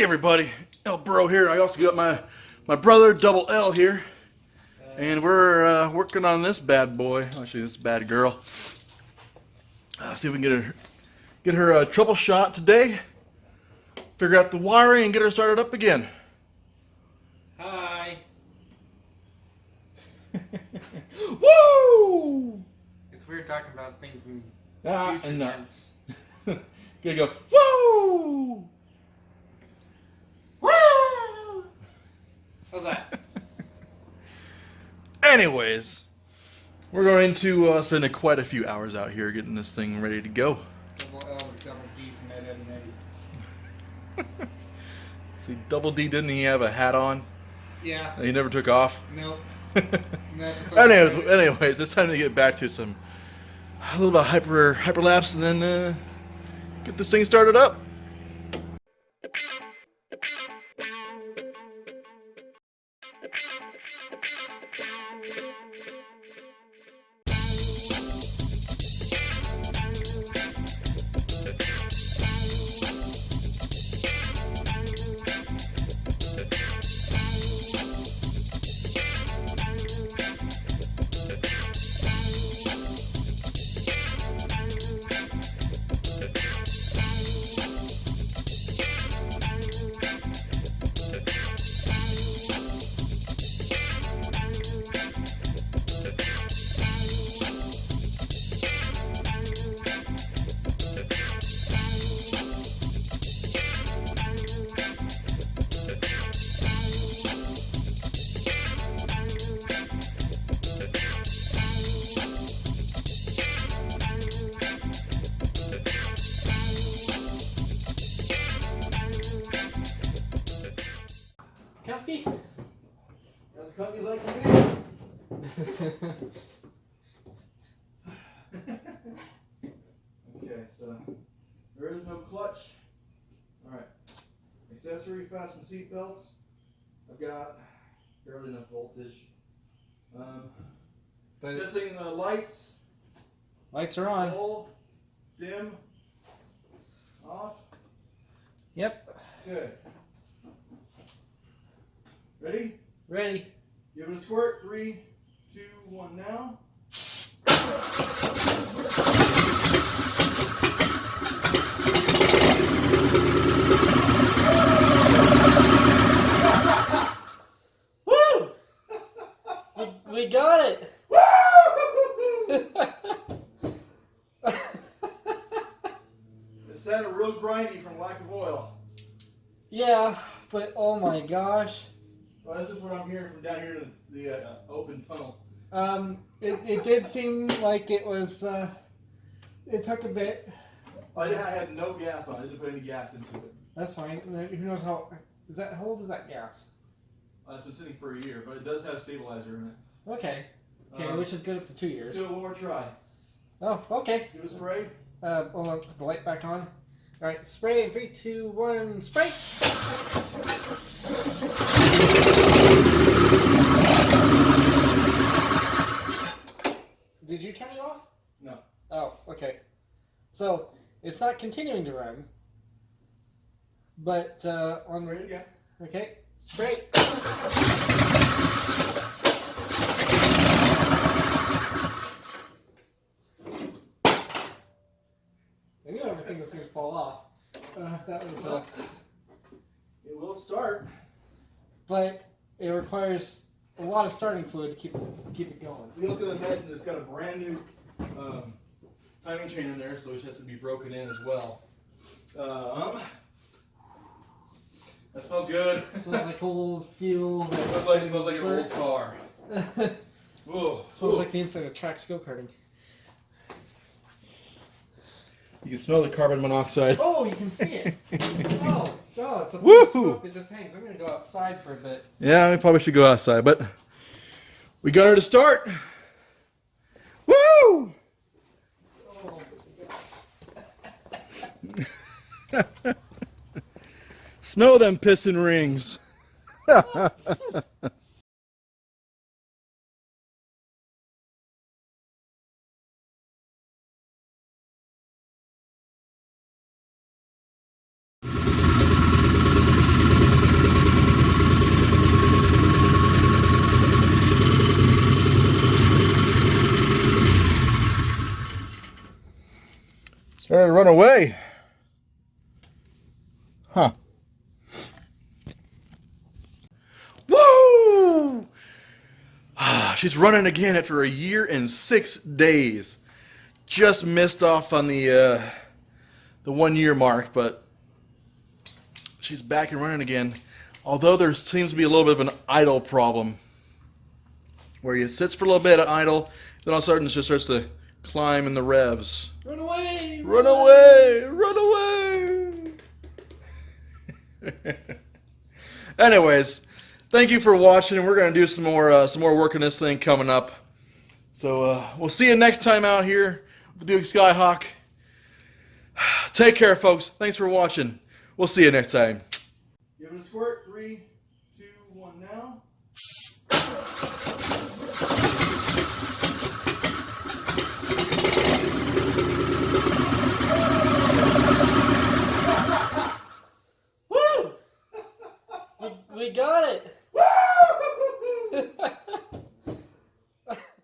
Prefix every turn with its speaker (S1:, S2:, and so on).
S1: Hey everybody, Burrow here. I also got my brother Double L here, and we're working on this bad boy. Actually, this bad girl. See if we can get her troubleshot today. Figure out the wiring and get her started up again.
S2: Hi.
S1: Woo!
S2: It's weird talking about things in future
S1: no.
S2: tense.
S1: Gonna go woo! Woo!
S2: How's that?
S1: Anyways, we're going to spend quite a few hours out here getting this thing ready to go.
S2: Double L is double D from Ed, Ed, and Eddie.
S1: See, Double D, didn't he have a hat on?
S2: Yeah.
S1: That he never took off?
S2: Nope.
S1: anyways, it's time to get back to a little bit of hyperlapse and then get this thing started up.
S2: Comfy?
S1: As comfy as I can be. Okay, so there is no clutch. Alright. Accessory, fasten seat belts. I've got barely enough voltage. Missing the lights.
S2: Lights are on.
S1: Full, dim, off.
S2: Yep.
S1: Good. Ready?
S2: Ready.
S1: Give it a squirt. 3, 2, 1, now.
S2: Woo! we got it.
S1: It sounded real grindy from lack of oil.
S2: Yeah, but oh my gosh.
S1: Well, this is what I'm hearing from down here in the open tunnel.
S2: It did seem like it was, it took a bit.
S1: I had no gas on it. I didn't put any gas into it.
S2: That's fine. Who knows how old is that gas?
S1: It's been sitting for a year, but it does have stabilizer in it.
S2: Okay. Okay, which is good up to 2 years.
S1: Do one more try.
S2: Oh, okay.
S1: Give it a spray.
S2: Hold on, put the light back on. Alright, spray in 3, 2, 1, spray! Did you turn it off?
S1: No.
S2: Oh, okay. So, it's not continuing to run. But, on...
S1: Spray it again.
S2: Okay, spray! I knew everything was going to fall off. That was
S1: It will start.
S2: But it requires a lot of starting fluid to keep it going.
S1: We also got to imagine it's got a brand new timing chain in there, so it has to be broken in as well. That smells good.
S2: It smells like old fuel.
S1: It smells like an old car. Whoa.
S2: Smells like the inside of Trax go-karting.
S1: You can smell the carbon monoxide.
S2: Oh, you can see it. Oh, it's a
S1: Woo!
S2: piece of smoke that just hangs. I'm going to go outside for a bit.
S1: Yeah, we probably should go outside, but we got her to start. Woo!
S2: Oh.
S1: Smell them piston rings. Started to run away. Huh. Woo! She's running again after a year and 6 days. Just missed off on the 1 year mark, but she's back and running again. Although there seems to be a little bit of an idle problem, where you sits for a little bit at idle, then all of a sudden it just starts to climb in the revs.
S2: Run away!
S1: Run away! Run away! Anyways, thank you for watching. We're gonna do some more work on this thing coming up. So we'll see you next time out here with the Buick Skyhawk. Take care, folks. Thanks for watching. We'll see you next time. Give it a squirt. 3, 2, 1, now.
S2: Woo! We got it!
S1: Woo!